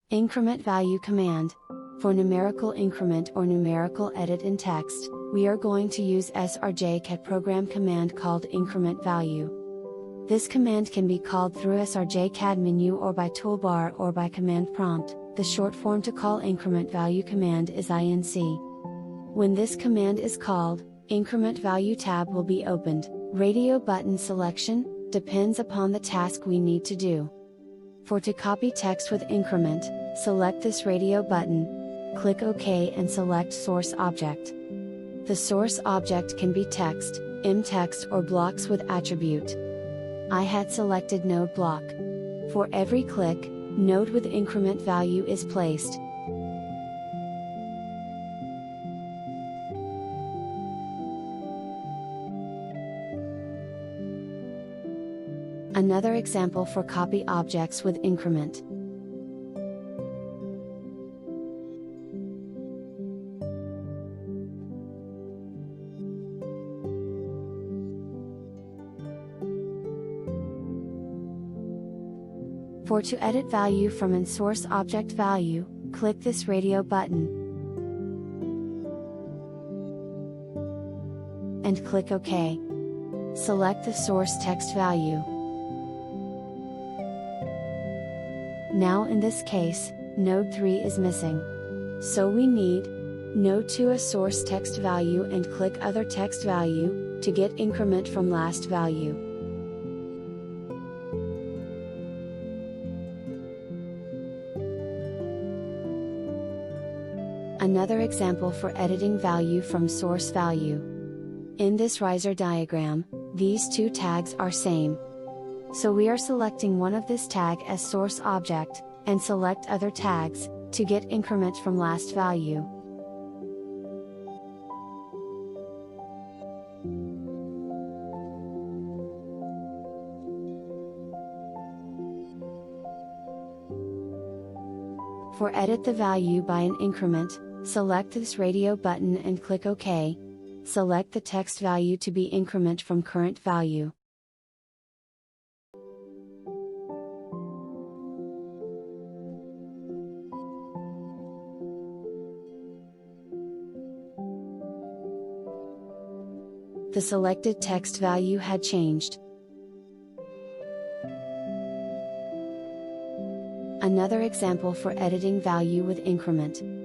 Increment Value command. For numerical increment or numerical edit in text, we are going to use srjcat program command called Increment Value. This command can be called through srjcat menu or by toolbar or by command prompt. The short form to call Increment Value command is inc. When this command is called, Increment Value tab will be opened. Radio button selection depends upon the task we need to do. To copy text with increment, select this radio button, click OK and select Source Object. The source object can be text, mtext or blocks with attribute. I had selected node block. For every click, node with increment value is placed. Another example for copy objects with increment. To edit value from an source object value, click this radio button and click OK. Select the source text value. Now in this case, node 3 is missing. So we need node to a source text value and click other text value to get increment from last value. Another example for editing value from source value. In this riser diagram, these two tags are same. So we are selecting one of this tag as source object, and select other tags, to get increment from last value. For edit the value by an increment, select this radio button and click OK. Select the text value to be increment from current value. The selected text value had changed. Another example for editing value with increment.